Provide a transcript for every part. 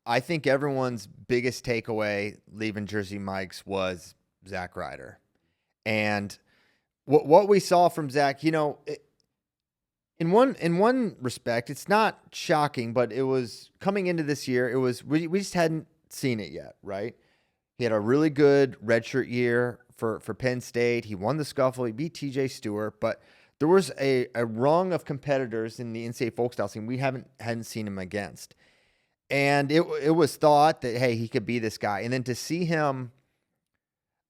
I think everyone's biggest takeaway leaving Jersey Mike's was Zack Ryder. And what we saw from Zack, in one respect, it's not shocking, but it was coming into this year, we just hadn't seen it yet, right? He had a really good redshirt year for Penn State. He won the scuffle. He beat TJ Stewart, but there was a rung of competitors in the NCAA folk style scene we hadn't seen him against. And it was thought that, hey, he could be this guy. And then to see him,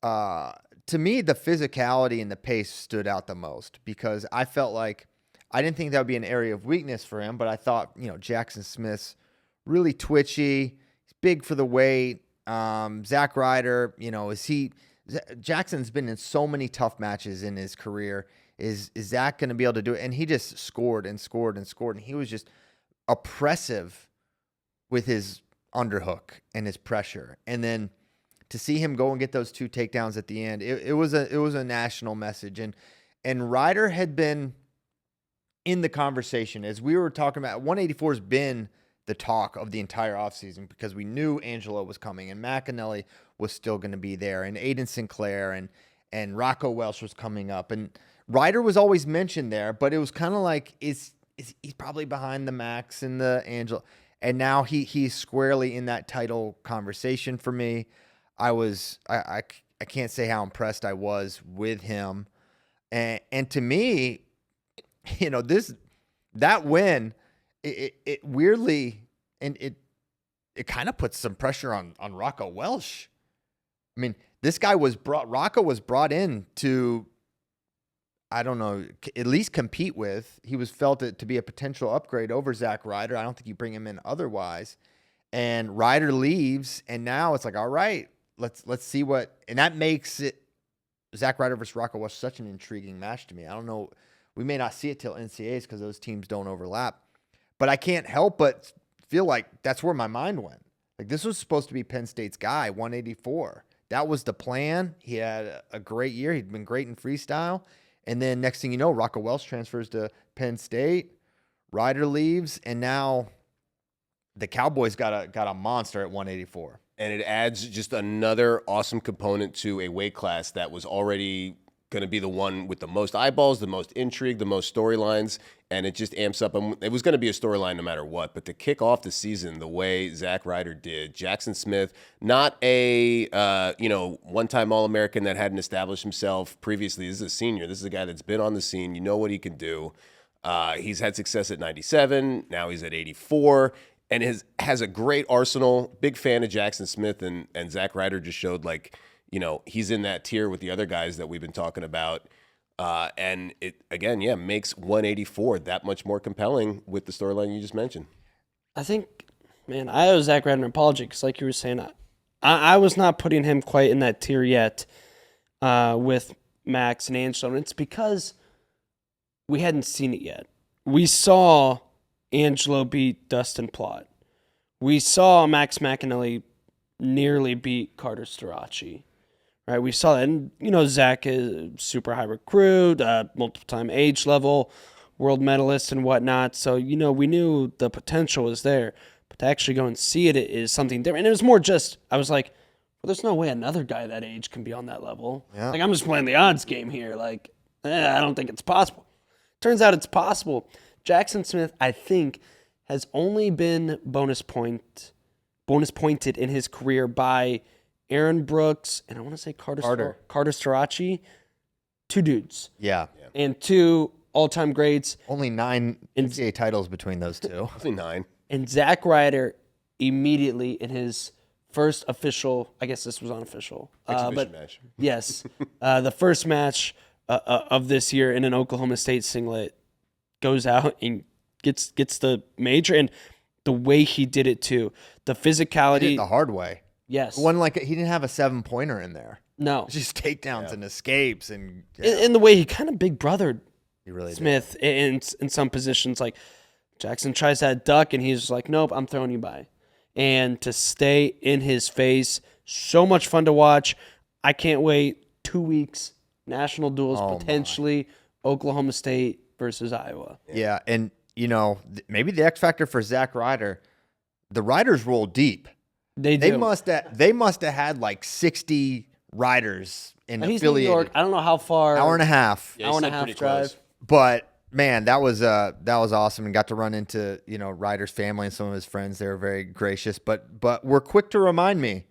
to me, the physicality and the pace stood out the most, because I felt like I didn't think that would be an area of weakness for him, but I thought, Jackson Smith's really twitchy. He's big for the weight. Zack Ryder, Jackson's been in so many tough matches in his career. Is Zack going to be able to do it? And he just scored and scored and scored. And he was just oppressive with his underhook and his pressure. And then to see him go and get those 2 takedowns at the end, it was a national message. And Ryder had been in the conversation, as we were talking about. 184 has been the talk of the entire offseason, because we knew Angelo was coming and McAnally was still going to be there, and Aiden Sinclair and Rocco Welsh was coming up, and Ryder was always mentioned there, but it was kind of like, is he's probably behind the Max and the Angelo, and now he's squarely in that title conversation for me. I can't say how impressed I was with him, and to me, that win, it weirdly, and it kind of puts some pressure on Rocco Welsh. I mean, Rocco was brought in to, I don't know, at least compete with. He was felt to be a potential upgrade over Zack Ryder. I don't think you bring him in otherwise. And Ryder leaves, and now it's like, all right, let's see what, and that makes it Zack Ryder versus Rocco Welsh such an intriguing match to me. I don't know, we may not see it till NCAAs because those teams don't overlap. But I can't help but feel like that's where my mind went. Like, this was supposed to be Penn State's guy, 184. That was the plan. He had a great year. He'd been great in freestyle. And then next thing you know, Rocco Welsh transfers to Penn State. Ryder leaves, and now the Cowboys got a monster at 184. And it adds just another awesome component to a weight class that was already going to be the one with the most eyeballs, the most intrigue, the most storylines, and it just amps up. And it was going to be a storyline no matter what, but to kick off the season the way Zack Ryder did, Jackson Smith, not a one-time All-American that hadn't established himself previously. This is a senior. This is a guy that's been on the scene. You know what he can do. He's had success at 97. Now he's at 84. And has a great arsenal. Big fan of Jackson Smith, and Zack Ryder just showed, like, he's in that tier with the other guys that we've been talking about. And it, again, makes 184 that much more compelling with the storyline you just mentioned. I think, man, I owe Zack Ryder an apology, because like you were saying, I was not putting him quite in that tier yet with Max and Angelo. And it's because we hadn't seen it yet. We saw Angelo beat Dustin Plott. We saw Max McAnally nearly beat Carter Starachi. Right, we saw that, and Zach is super high recruit, multiple-time age level, world medalist and whatnot. So we knew the potential was there, but to actually go and see it is something different. And it was more just, I was like, well, there's no way another guy that age can be on that level. Yeah. Like, I'm just playing the odds game here. Like, I don't think it's possible. Turns out it's possible. Jackson Smith, I think, has only been bonus pointed in his career by Aaron Brooks, and I want to say Carter Starachi, 2 dudes. Yeah. And 2 all-time greats. Only 9 NCAA titles between those 2. Only 9. And Zack Ryder immediately in his first official, I guess this was unofficial. Exhibition match. Yes. The first match of this year in an Oklahoma State singlet goes out and gets the major. And the way he did it, too. The physicality. He did it the hard way. Yes. One, like, he didn't have a 7-pointer in there. No. Just takedowns and escapes. And in the way he kind of big brothered really Smith in some positions. Like, Jackson tries that duck, and he's like, nope, I'm throwing you by. And to stay in his face, so much fun to watch. I can't wait. 2 weeks, national duels, potentially Oklahoma State versus Iowa. Yeah, and, maybe the X factor for Zack Ryder, the riders roll deep. They They do. must have had like 60 riders in He's New affiliated. York. I don't know how far. Hour and a half. Yeah, Hour he and a said half pretty drive. close. But man, that was awesome, and got to run into Ryder's family and some of his friends. They were very gracious, but were quick to remind me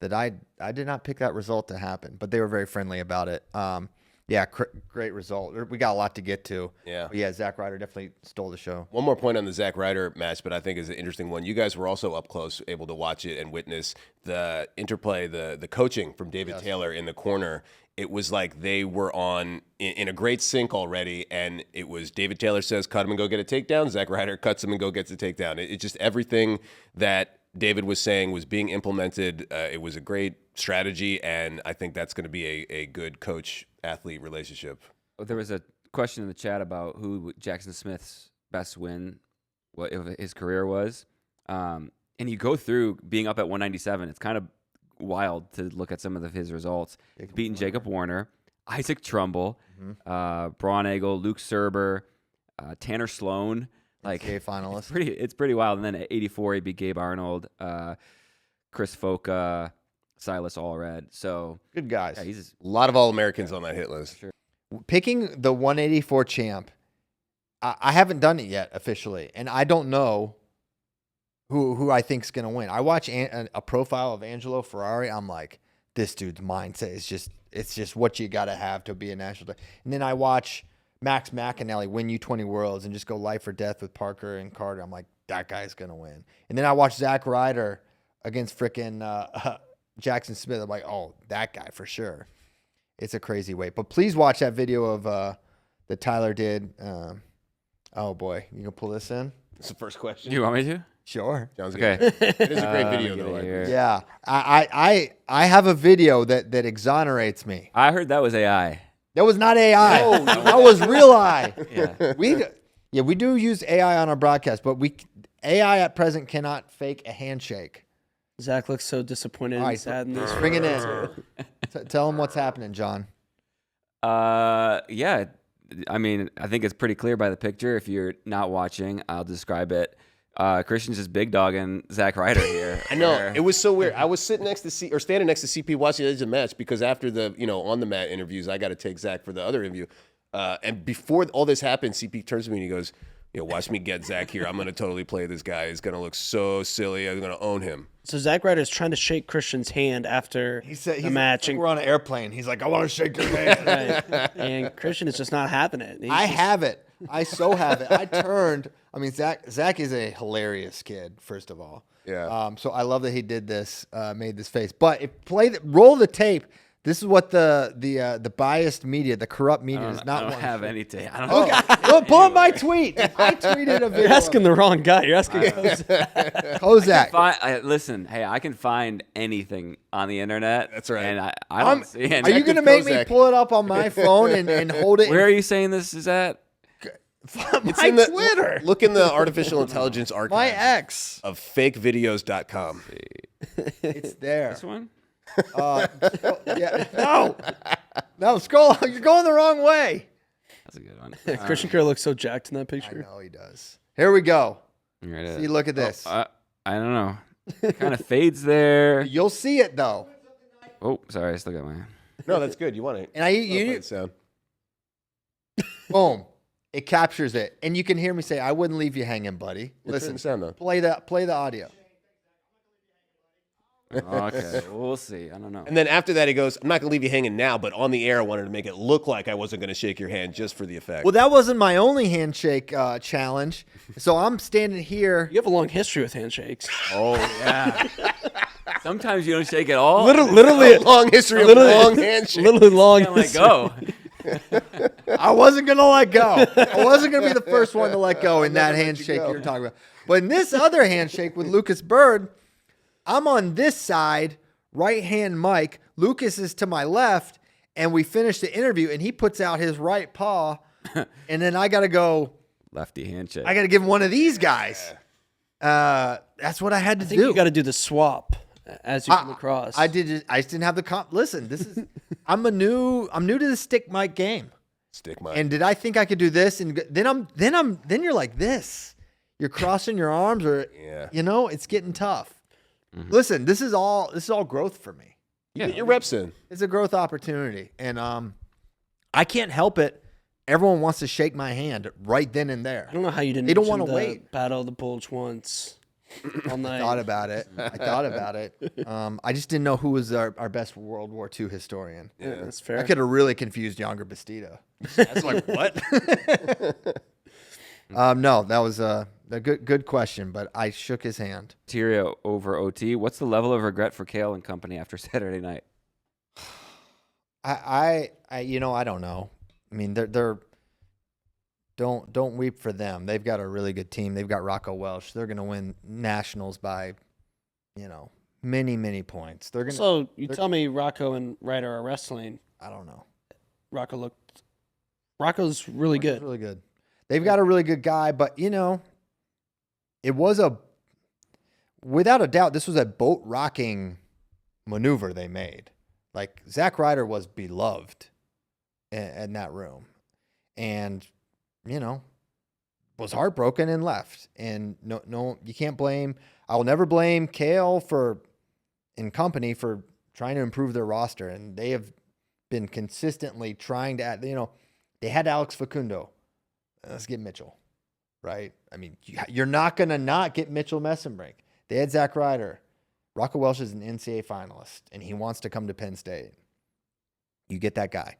that I did not pick that result to happen. But they were very friendly about it. Great result. We got a lot to get to. Yeah. But yeah, Zack Ryder definitely stole the show. One more point on the Zack Ryder match, but I think is an interesting one. You guys were also up close, able to watch it and witness the interplay, the coaching from David Taylor in the corner. It was like they were in a great sync already, and it was David Taylor says, cut him and go get a takedown. Zack Ryder cuts him and go gets a takedown. It just everything that David was saying was being implemented. It was a great strategy, and I think that's going to be a good coach-athlete relationship. There was a question in the chat about who Jackson Smith's best win, what his career was. And you go through being up at 197. It's kind of wild to look at some of his results. Beating Jacob Warner, Isaac Trumbull, Braun Egel, Luke Serber, Tanner Sloan. Like NCAA finalist. It's pretty wild. And then at 84, he beat Gabe Arnold, Chris Foca, Silas Allred. So Good guys. yeah, he's A lot of All-Americans on that hit list. Sure. Picking the 184 champ, I haven't done it yet officially, and I don't know who I think's going to win. I watch a profile of Angelo Ferrari. I'm like, this dude's mindset is it's just what you got to have to be a national. And then I watch Max McAnally win U20 Worlds and just go life or death with Parker and Carter. I'm like, that guy's going to win. And then I watch Zack Ryder against frickin' Jackson Smith. I'm like, oh, that guy for sure. It's a crazy weight. But please watch that video of that Tyler did. Oh, boy. You going to pull this in? That's the first question. You want me to? Sure. Sounds Okay. good. It is a great video, Get though. it here. Yeah. I have a video that exonerates me. I heard that was AI. That was not AI. That was real eye. Yeah. We do use AI on our broadcast, but AI at present cannot fake a handshake. Zach looks so disappointed All and right, sad in this. bring it in. Tell him what's happening, John. Yeah. I mean, I think it's pretty clear by the picture. If you're not watching, I'll describe it. Christian's just big dogging Zack Ryder here. I know. It was so standing next to CP watching the match because after the, on the mat interviews, I got to take Zach for the other interview. And before all this happened, CP turns to me and he goes, watch me get Zach here. I'm going to totally play this guy. He's going to look so silly. I'm going to own him. So Zack Ryder is trying to shake Christian's hand after the match. We're on an airplane. He's like, I want to shake your hand. Right. And Christian is just not having it. I have it. I so have it. I turned. I mean, Zach is a hilarious kid, first of all. Yeah. So I love that he did this, made this face. But roll the tape. This is what the biased media, the corrupt media, does not I don't want. have any tape. I don't know. Look, pull up my tweet. I tweeted a video. You're asking the wrong guy. You're asking Kozak. Listen, hey, I can find anything on the internet. That's right. And I don't see any. Are you going to make me Kozak. pull it up on my phone and hold it? Where are you saying this is at? It's my in the Twitter. Look in the artificial intelligence archive My ex. of fakevideos.com. It's there. This one? Yeah. No, scroll. You're going the wrong way. That's a good one. Christian Kerr looks so jacked in that I picture. know he does. Here we go. Here it is. See, look at this. I don't know. Kind of fades there. You'll see it though. Oh, sorry. I still got my. No, that's good. You want it. And you sound. boom. It captures it, and you can hear me say, "I wouldn't leave you hanging, buddy." Listen, the sound on. play the audio. Okay, we'll see. I don't know. And then after that, he goes, I'm not going to leave you hanging now, but on the air, I wanted to make it look like I wasn't going to shake your hand just for the effect. Well, that wasn't my only handshake challenge. So I'm standing here. You have a long history with handshakes. Oh yeah. Sometimes you don't shake at all. Literally a long history of long handshakes. Literally long Can't let history. go. I wasn't gonna let go. I wasn't gonna be the first one to let go in that handshake you're talking about. But in this other handshake with Lucas Bird, I'm on this side, right hand mic. Lucas is to my left, and we finish the interview, and he puts out his right paw, and then I gotta go. Lefty handshake. I gotta give him one of these guys. That's what I had to I think do. you got to do the swap as you come across. I did. I just didn't have the comp. Listen, this is. I'm new to the stick mic game. Stick mic. And did I think I could do this? And then you're like this. you're crossing your arms, or it's getting tough. Mhm. Listen, this is all growth for me. Yeah. Get your reps in. It's a growth opportunity, and I can't help it. Everyone wants to shake my hand right then and there. I don't know how you didn't. They don't mention wanna the wait. Battle of the Bulge once. All night. I thought about it. I just didn't know who was our best World War II historian. Yeah, that's fair. I could have really confused Younger Bastida. That's like, what? No, that was a good question, but I shook his hand. Criteria over OT. What's the level of regret for Kale and company after Saturday night? I don't know. I mean, they're don't weep for them. They've got a really good team. They've got Rocco Welsh. They're going to win nationals by, many points. They're going. So you tell me Rocco and Ryder are wrestling. I don't know. Rocco's really good. Really good. They've got a really good guy, but it was without a doubt, this was a boat rocking maneuver they made. Like, Zack Ryder was beloved in that room, and was heartbroken and left. And no, you can't blame. I'll never blame Kale and company for trying to improve their roster, and they have been consistently trying to add. They had Alex Facundo. Let's get Mitchell, right? I mean, you're not going to not get Mitchell Messenbrink. They had Zack Ryder. Rocco Welsh is an NCAA finalist, and he wants to come to Penn State. You get that guy.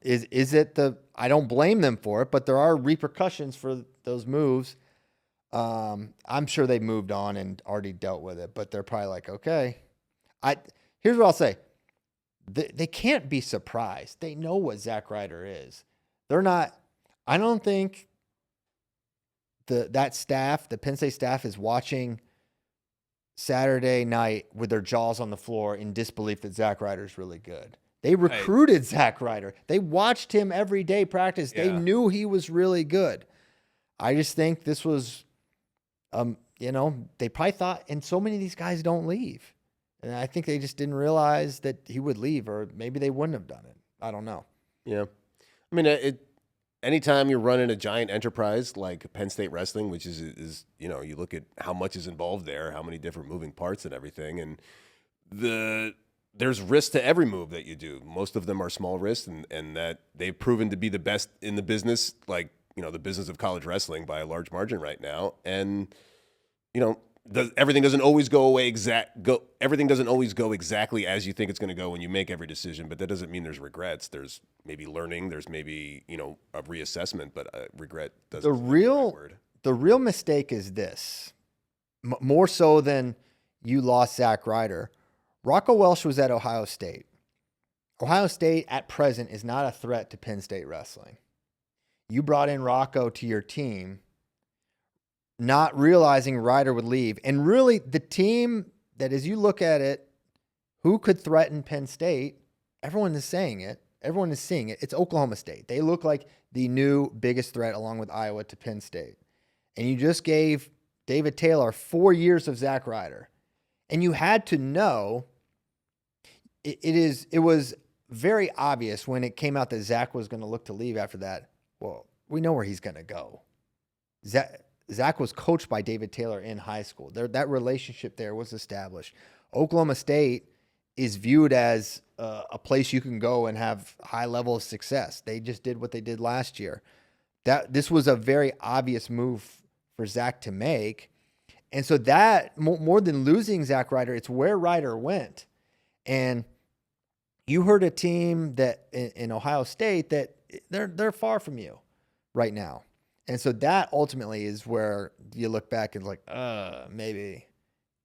Is it I don't blame them for it, but there are repercussions for those moves. I'm sure they moved on and already dealt with it, but they're probably like, okay. Here's what I'll say. They can't be surprised. They know what Zack Ryder is. They're not. I don't think that staff, the Penn State staff, is watching Saturday night with their jaws on the floor in disbelief that Zack Ryder is really good. They recruited Zack Ryder. They watched him every day practice. They knew he was really good. I just think this was, they probably thought, and so many of these guys don't leave. And I think they just didn't realize that he would leave, or maybe they wouldn't have done it. I don't know. Yeah. I mean, anytime you're running a giant enterprise like Penn State Wrestling, which is you look at how much is involved there, how many different moving parts and everything, and there's risk to every move that you do. Most of them are small risks, and that they've proven to be the best in the business, like, the business of college wrestling by a large margin right now. And, everything doesn't always go exactly as you think it's going to go when you make every decision, but that doesn't mean there's regrets. There's maybe learning, there's maybe, a reassessment, but regret doesn't. The real mistake is this, more so than you lost Zack Ryder. Rocco Welsh was at Ohio State. Ohio State at present is not a threat to Penn State wrestling. You brought in Rocco to your team, not realizing Ryder would leave. And really, the team that, as you look at it, who could threaten Penn State, everyone is saying it. Everyone is seeing it. It's Oklahoma State. They look like the new biggest threat, along with Iowa, to Penn State. And you just gave David Taylor 4 years of Zack Ryder. And you had to know, it was very obvious when it came out that Zack was going to look to leave after that. Well, we know where he's going to go. Zack was coached by David Taylor in high school. That relationship there was established. Oklahoma State is viewed as a place you can go and have high level of success. They just did what they did last year. This was a very obvious move for Zack to make. And so that, more than losing Zack Ryder, it's where Ryder went. And you heard a team that in Ohio State that they're far from you right now. And so that ultimately is where you look back and like, maybe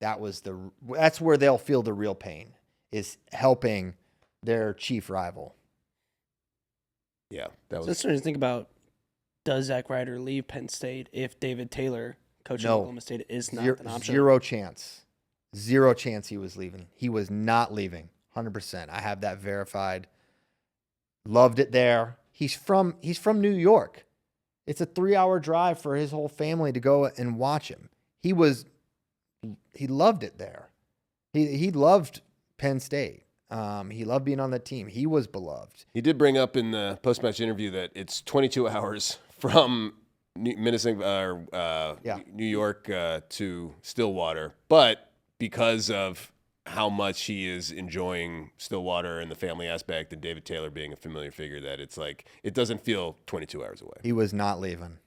that's where they'll feel the real pain, is helping their chief rival. Yeah. That was So it's interesting to think about, does Zack Ryder leave Penn State if David Taylor coaching Oklahoma State is not an option? Zero chance. Zero chance he was leaving. He was not leaving. 100%. I have that verified. Loved it there. He's from New York. It's a 3-hour drive for his whole family to go and watch him. He loved it there. He loved Penn State. He loved being on the team. He was beloved. He did bring up in the post-match interview that it's 22 hours from New York to Stillwater, but because of how much he is enjoying Stillwater and the family aspect and David Taylor being a familiar figure, that it's like it doesn't feel 22 hours away. He was not leaving.